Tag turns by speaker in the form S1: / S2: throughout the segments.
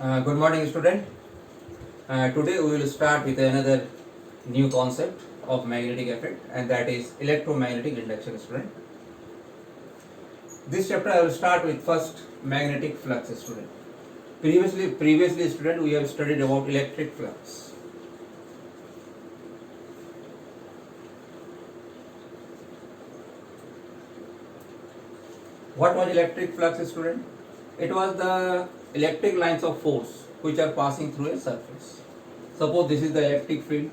S1: Good morning, student. Today we will start with another new concept of magnetic effect, and that is electromagnetic induction, student. This chapter I will start with first magnetic flux, student. Previously, student, we have studied about electric flux. What was electric flux, student? It was the electric lines of force which are passing through a surface. Suppose this is the electric field.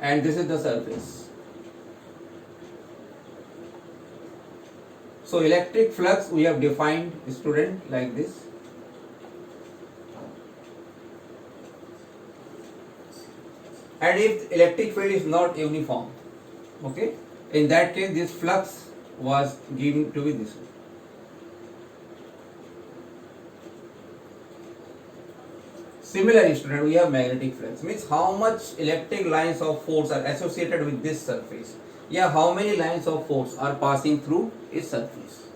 S1: And this is the surface. So electric flux we have defined, student, like this. And if electric field is not uniform, okay, in that case this flux was given to be this way. Similarly, student, we have magnetic flux, means how much electric lines of force are associated with this surface. Yeah, how many lines of force are passing through its surface.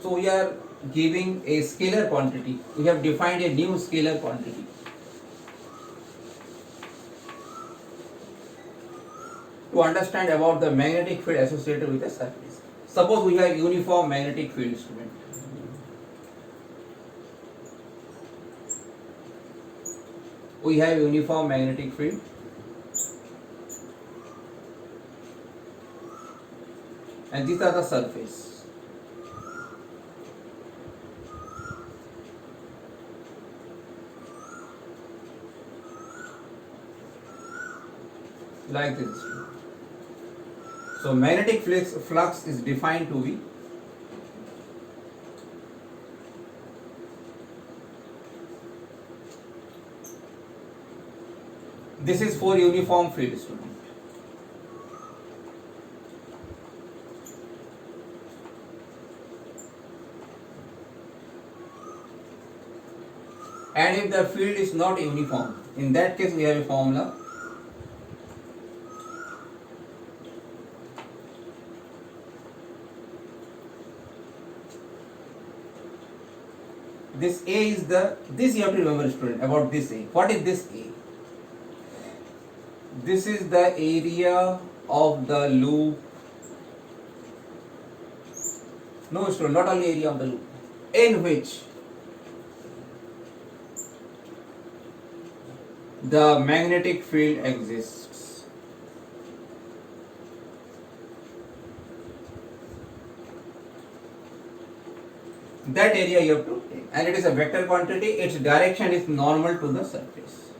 S1: So we are giving a scalar quantity. We have defined a new scalar quantity. To understand about the magnetic field associated with a surface. Suppose we have uniform magnetic field, student. We have uniform magnetic field. And these are the surface. Like this. So magnetic flux is defined to be this is for uniform field, student. And if the field is not uniform, in that case we have a formula. This A is this you have to remember, student, about this A. What is this A? This is the area of the loop. No, student, not only area of the loop, in which the magnetic field exists. That area you have to take, and it is a vector quantity. Its direction is normal to the surface.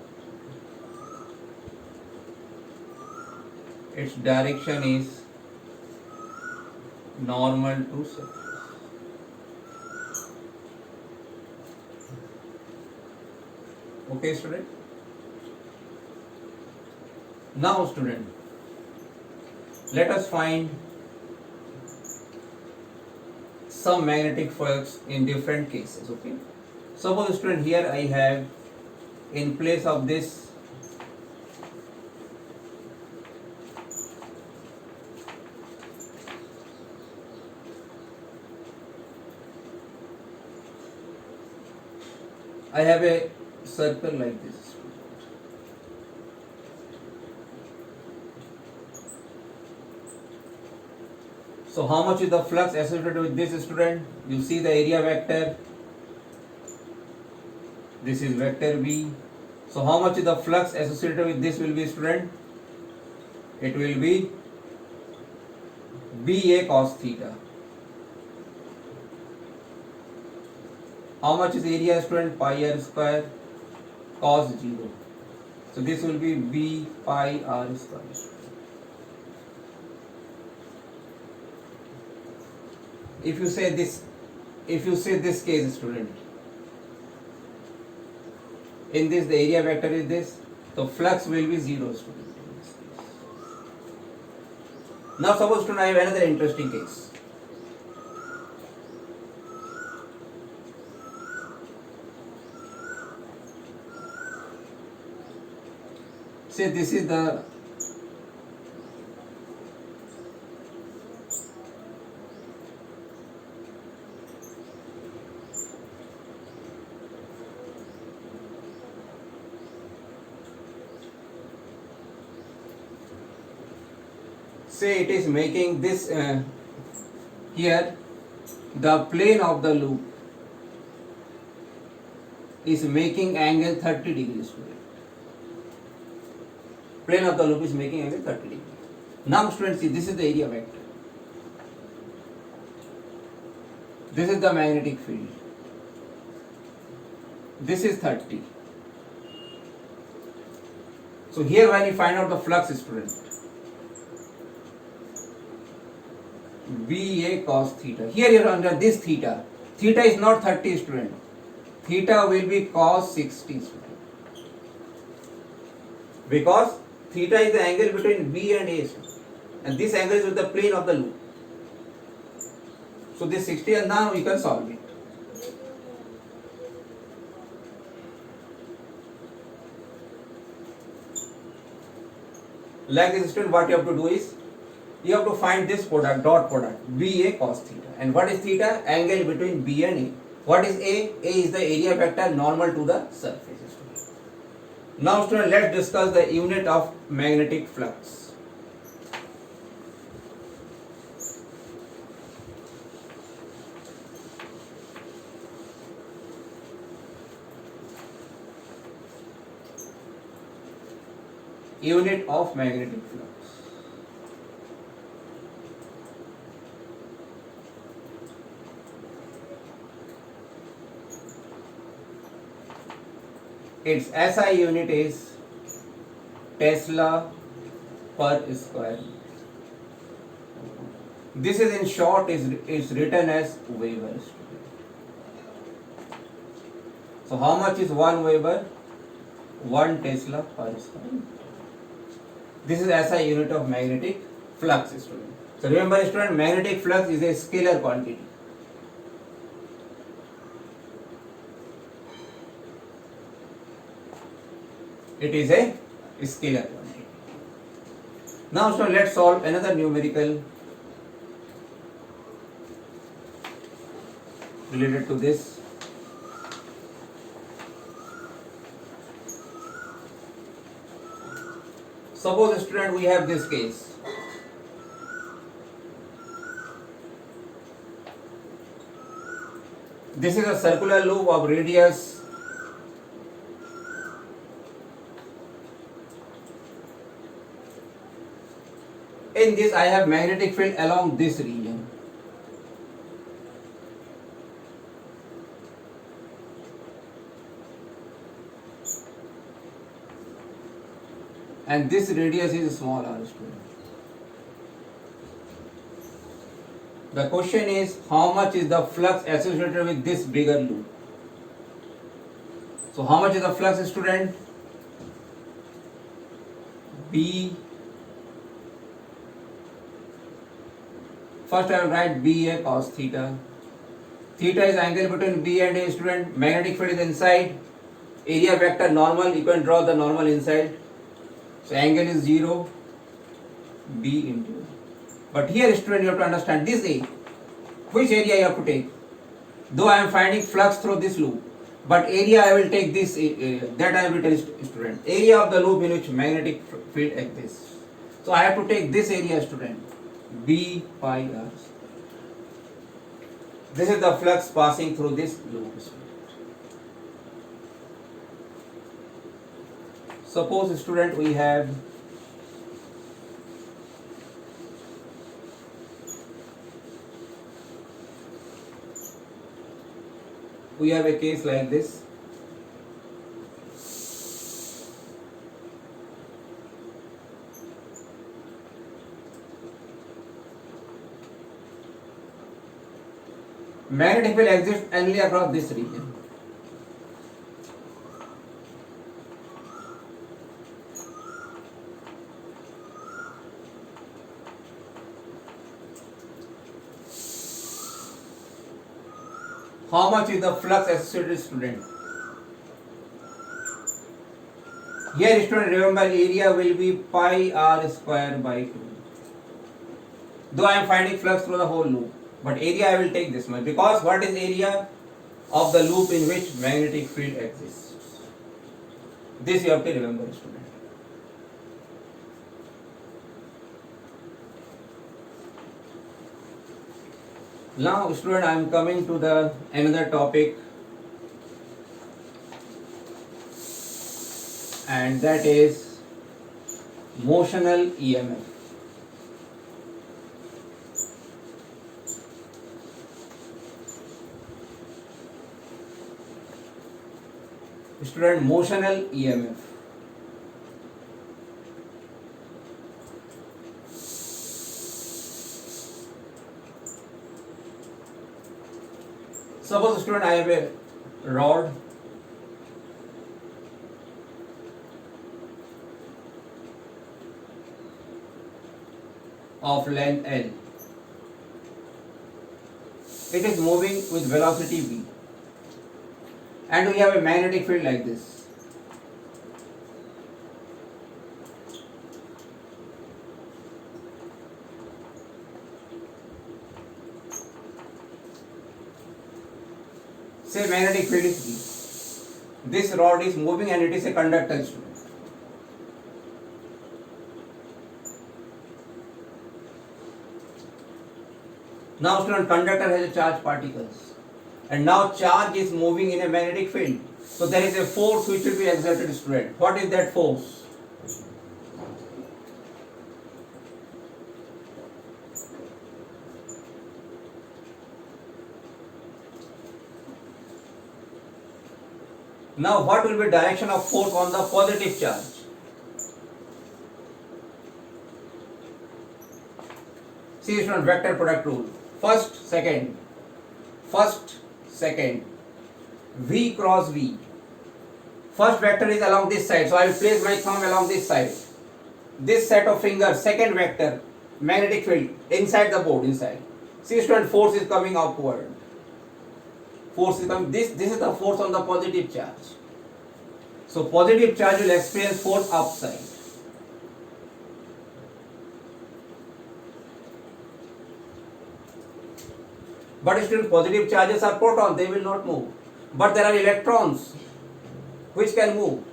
S1: Its direction is normal to surface. Okay, student. Now, student, let us find some magnetic flux in different cases. Okay. Suppose, student, here I have, in place of this, I have a circle like this. So how much is the flux associated with this, student? You see the area vector. This is vector B. So how much is the flux associated with this will be, student? It will be BA cos theta. How much is area, student? Pi r square cos 0. So this will be B pi r square. If you say this case, student, in this the area vector is this, so flux will be 0, student. Now suppose, student, I have another interesting case. Say this is the say it is making this here the plane of the loop is making angle 30 degrees. Plane of the loop is making angle 30 degrees. Now students, see, this is the area vector. This is the magnetic field. This is 30. So here when you find out the flux, student, VA cos theta. Here you are under this theta. Theta is not 30, student. Theta will be cos 60, student. Because theta is the angle between B and A, student. And this angle is with the plane of the loop. So this 60, and now you can solve it. Like this, student, what you have to do is, you have to find this product, dot product, BA cos theta. And what is theta? Angle between B and A. What is A? A is the area vector normal to the surface. Now, student, let's discuss the unit of magnetic flux. Unit of magnetic flux. Its SI unit is Tesla per square. This is in short is written as Weber. So how much is 1 Weber? 1 Tesla per square. This is SI unit of magnetic flux, student. So remember, student, magnetic flux is a scalar quantity. It is a scalar quantity. Now, so let's solve another numerical related to this. Suppose, student, we have this case. This is a circular loop of radius in this I have magnetic field along this region. And this radius is small r, student. The question is, how much is the flux associated with this bigger loop? So how much is the flux, student? B. First I will write BA cos theta. Theta is angle between B and A, student. Magnetic field is inside. Area vector normal, you can draw the normal inside. So angle is 0, B into. But here, student, you have to understand this A. Which area you have to take? Though I am finding flux through this loop, but area I will take this, that I will tell student. Area of the loop in which magnetic field exists. So I have to take this area, student, B pi r. This is the flux passing through this loop. Suppose, student, we have a case like this. Magnetic field exists only across this region. How much is the flux associated, student? Here, student, remember area will be pi r square by 2. Though I am finding flux through the whole loop, but area I will take this much, because what is area of the loop in which magnetic field exists? This you have to remember, student. Now, student, I am coming to the another topic, and that is motional EMF. Student, motional EMF. Suppose, student, I have a rod of length L. It is moving with velocity v, and we have a magnetic field like this. Say magnetic field is V. This rod is moving and it is a conductor, student. Now, student, conductor has a charged particles, and now charge is moving in a magnetic field. So there is a force which will be exerted, student. What is that force? Now, what will be direction of force on the positive charge? See, student, vector product rule. First, second, V cross V. First vector is along this side, so I will place my thumb along this side. This set of fingers, second vector, magnetic field inside the board, inside. See, student, force is coming upward. Force is coming. This is the force on the positive charge. So positive charge will experience force upside. But still, positive charges are protons, they will not move. But there are electrons which can move.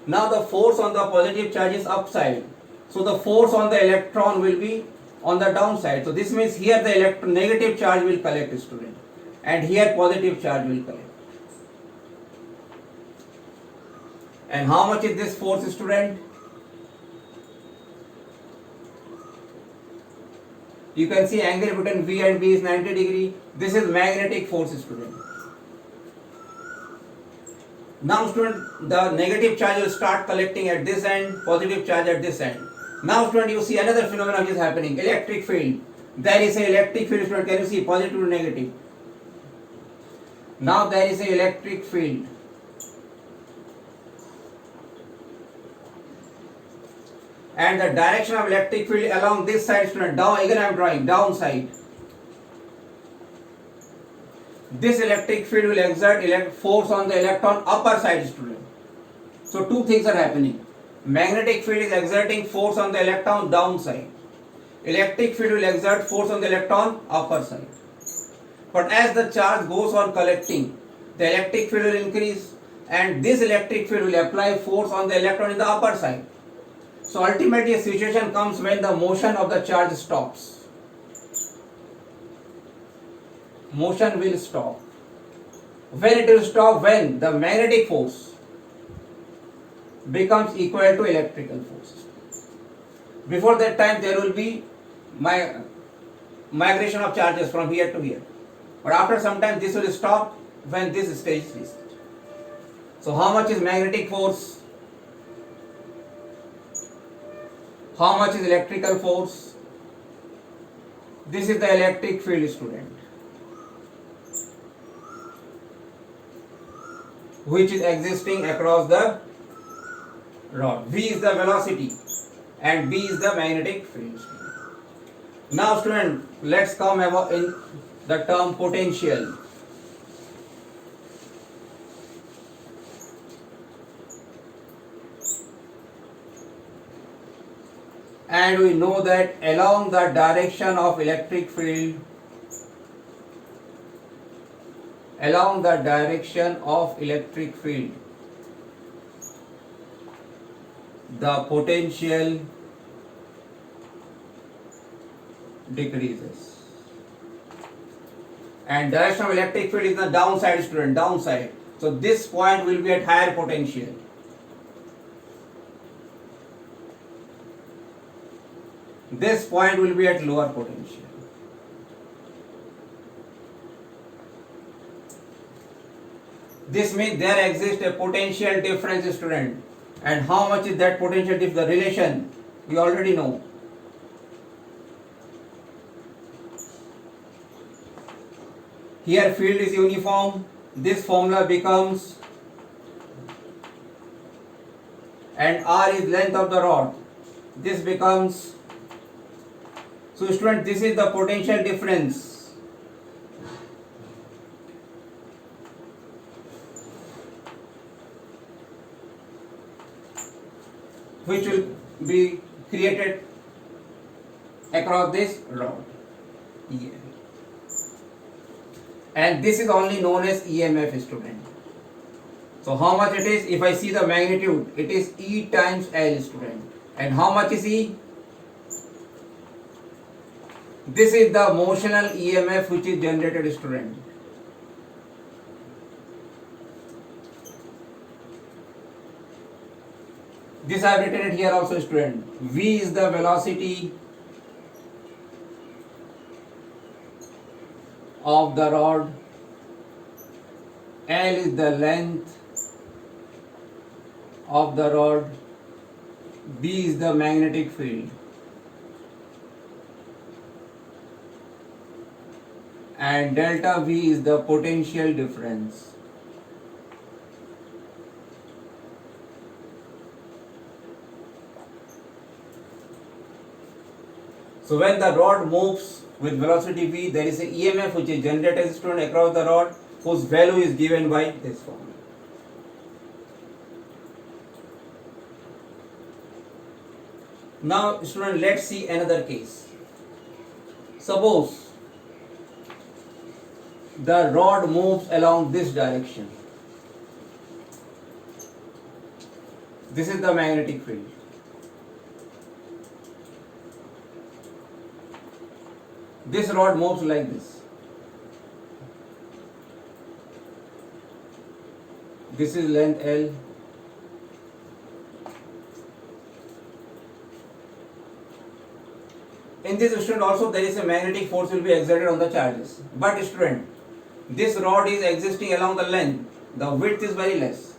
S1: Now the force on the positive charge is upside. So the force on the electron will be on the downside. So this means here the negative charge will collect, student, and here positive charge will collect. And how much is this force, student? You can see angle between V and B is 90 degree. This is magnetic force, student. Now, student, the negative charge will start collecting at this end, positive charge at this end. Now, student, you see another phenomenon which is happening, electric field. There is an electric field, student. Can you see positive to negative? Now there is an electric field. And the direction of electric field along this side, student, down, again I am drawing downside. This electric field will exert force on the electron upper side, student. So two things are happening. Magnetic field is exerting force on the electron downside. Electric field will exert force on the electron upper side. But as the charge goes on collecting, the electric field will increase, and this electric field will apply force on the electron in the upper side. So ultimately a situation comes when the motion of the charge stops. Motion will stop. When it will stop? When the magnetic force becomes equal to electrical force. Before that time there will be migration of charges from here to here. But after some time this will stop when this stage is reached. So how much is magnetic force? How much is electrical force? This is the electric field, student, which is existing across the rod. V is the velocity and B is the magnetic field. Now, student, let's come about in the term potential. And we know that along the direction of electric field, the potential decreases. and direction of electric field is the downside, student, downside. So this point will be at higher potential. This point will be at lower potential. This means there exists a potential difference, student. And how much is that potential difference? The relation you already know. Here field is uniform. This formula becomes, and R is length of the rod. This becomes, so student, this is the potential difference. Which will be created across this rod. Yeah. And this is only known as EMF, student. So how much it is? If I see the magnitude, it is E times L, student. And how much is E? This is the motional EMF which is generated, student. This I have written it here also, student. V is the velocity of the rod, L is the length of the rod, B is the magnetic field, and delta V is the potential difference. So when the rod moves with velocity v, there is a EMF which is generated, student, across the rod, whose value is given by this formula. Now, student, let's see another case. Suppose the rod moves along this direction. This is the magnetic field. This rod moves like this. This is length L. In this, student, also there is a magnetic force will be exerted on the charges. But student, this rod is existing along the length. The width is very less.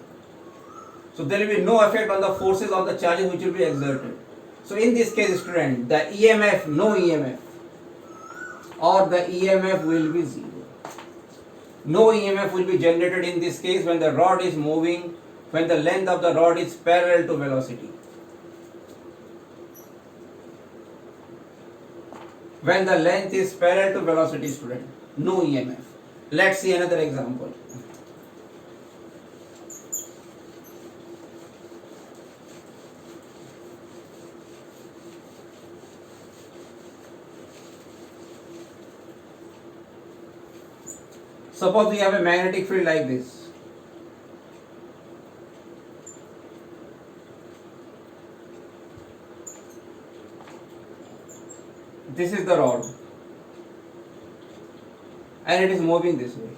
S1: So there will be no effect on the forces on the charges which will be exerted. So in this case, student, the EMF, no EMF, or the EMF will be zero. No EMF will be generated in this case when the rod is moving, when the length of the rod is parallel to velocity. When the length is parallel to velocity, student, no EMF. Let's see another example. Suppose we have a magnetic field like this. This is the rod, and it is moving this way.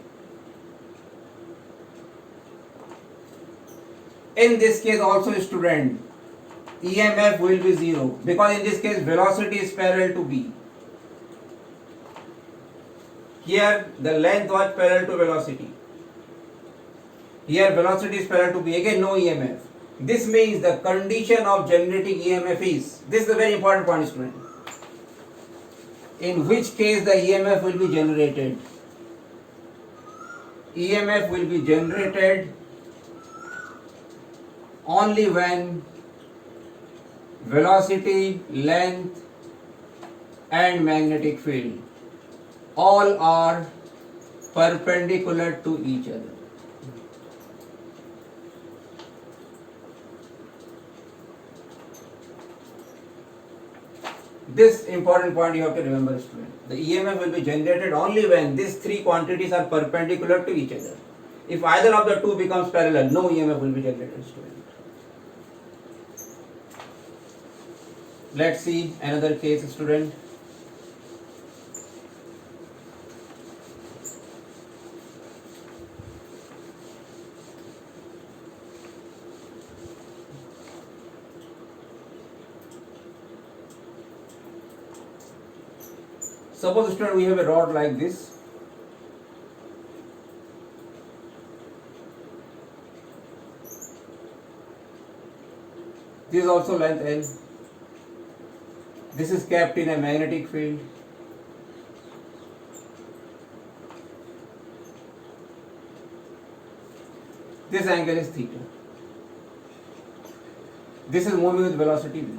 S1: In this case also, student, EMF will be zero, because in this case velocity is parallel to B. Here the length was parallel to velocity. Here velocity is parallel to B. Again no EMF. This means the condition of generating EMF is, this is a very important point, student, in which case the EMF will be generated. EMF will be generated only when velocity, length and magnetic field all are perpendicular to each other. This important point you have to remember, student. The EMF will be generated only when these three quantities are perpendicular to each other. If either of the two becomes parallel, no EMF will be generated, student. Let's see another case, student. Suppose student we have a rod like this. This is also length L. This is kept in a magnetic field. This angle is theta. This is moving with velocity v.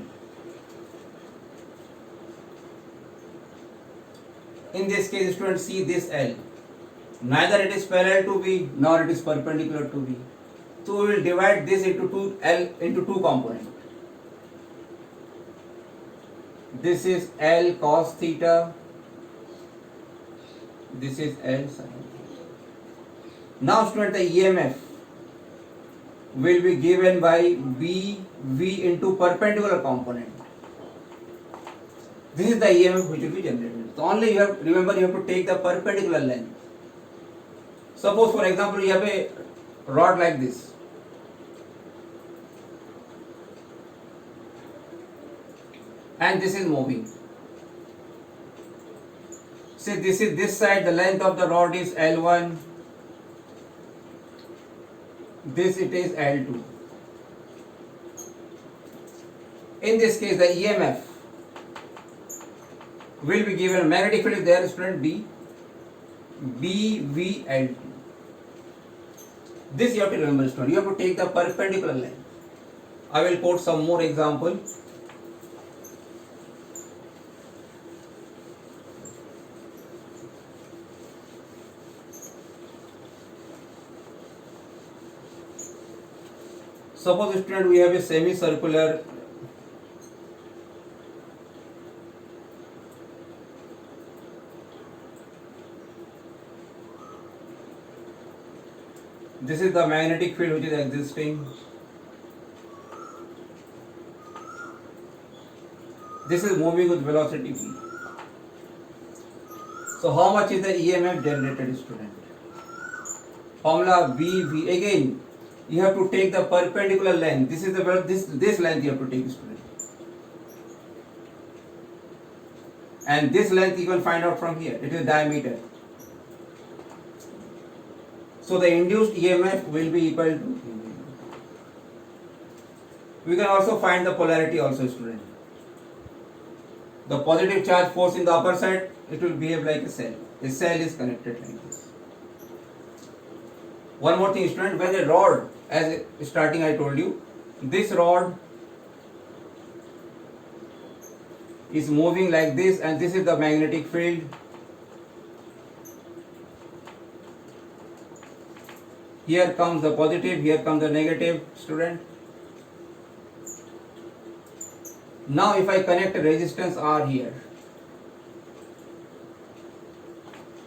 S1: In this case, students, see this L. Neither it is parallel to V nor it is perpendicular to V. So we will divide this into two components. This is L cos theta. This is L sin theta. Now, student, the EMF will be given by V into perpendicular component. This is the EMF which will be generated. So only you have to take the perpendicular length. Suppose, for example, you have a rod like this. And this is moving. See, this is this side, the length of the rod is L1. This it is L2. In this case, the EMF will be given, magnetic field is there, student, BVL2. This you have to remember, student. You have to take the perpendicular line. I will quote some more example. Suppose, student, we have a semicircular this is the magnetic field which is existing. This is moving with velocity v. So how much is the EMF generated, student? Formula BV. Again, you have to take the perpendicular length. This is the this length you have to take, student. And this length you can find out from here. It is diameter. So the induced EMF will be equal to. We can also find the polarity also, student. The positive charge force in the upper side, it will behave like a cell. A cell is connected like this. One more thing, student, when a rod, as starting I told you, this rod is moving like this, and this is the magnetic field. Here comes the positive, here comes the negative, student. Now if I connect a resistance R here,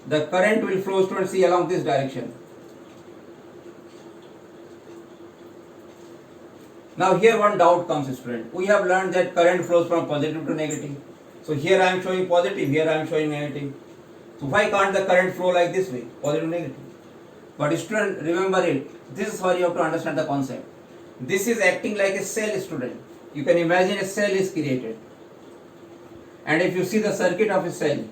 S1: the current will flow, student, see, along this direction. Now here one doubt comes, student. We have learned that current flows from positive to negative. So here I am showing positive, here I am showing negative. So why can't the current flow like this way, positive negative? But student, remember it. This is how you have to understand the concept. This is acting like a cell, student. You can imagine a cell is created. And if you see the circuit of a cell,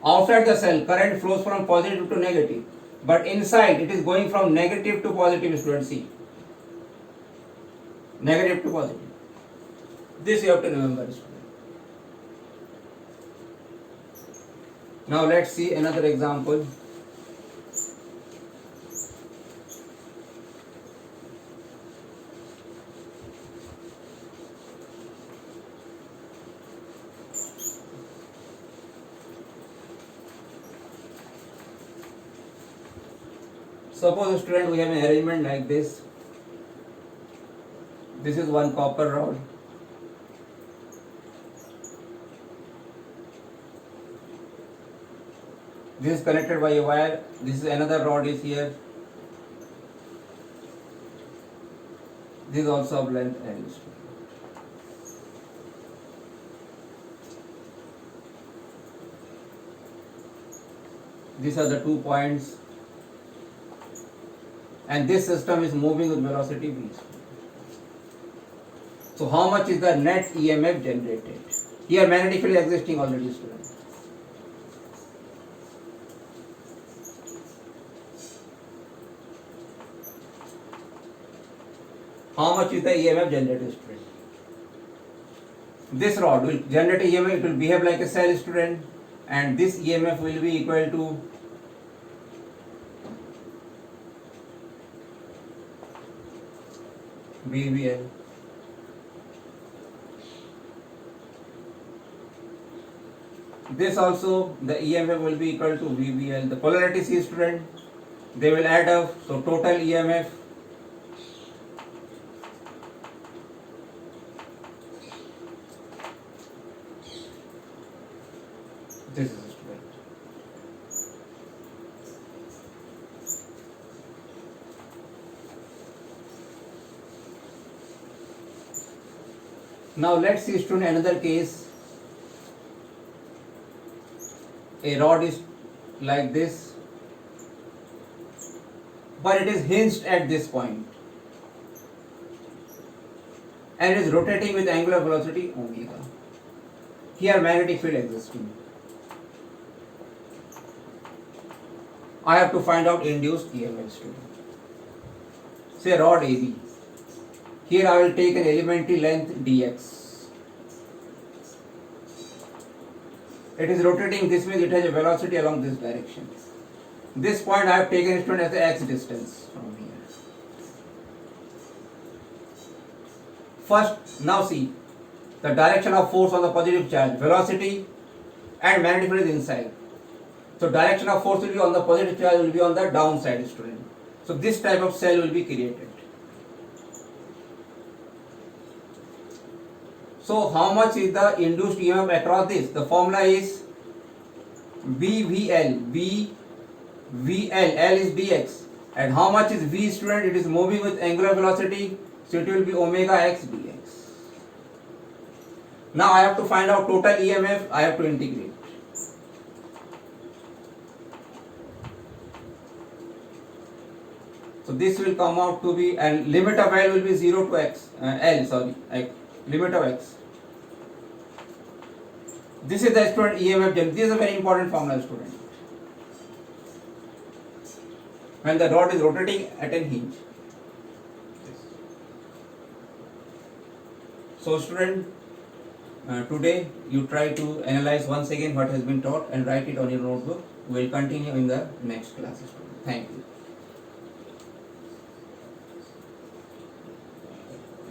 S1: outside the cell, current flows from positive to negative. But inside, it is going from negative to positive, student. See. Negative to positive. This you have to remember, student. Now let's see another example. Suppose, student, we have an arrangement like this. This is one copper rod. This is connected by a wire. This is another rod is here. This is also of length L. These are the 2 points. And this system is moving with velocity v. So how much is the net EMF generated? Here magnetic field is existing already, student. How much is the EMF generated, student? This rod will generate EMF, it will behave like a cell, student, and this EMF will be equal to VBL. This also the EMF will be equal to VBL. The polarity C, student, they will add up, so total EMF this is, student. Now let's see, student, another case. A rod is like this, but it is hinged at this point and it is rotating with angular velocity omega. Here magnetic field existing. I have to find out induced EMF, student. Say rod AB. Here I will take an elementary length dx. It is rotating, this means it has a velocity along this direction. This point I have taken, student, as the x distance from here. First, now see the direction of force on the positive charge, velocity and magnetic field is inside. So direction of force will be on the positive charge, will be on the downside, student. So this type of cell will be created. So how much is the induced EMF across this? The formula is BVL. BVL, L is dx. And how much is V, student? It is moving with angular velocity, so it will be omega x dx. Now I have to find out total EMF, I have to integrate. So this will come out to be, and limit of L will be 0 to x, limit of x. This is the student EMF. This is a very important formula, student. When the rod is rotating at an hinge. So student, today you try to analyze once again what has been taught and write it on your notebook. We will continue in the next class, student. Thank you.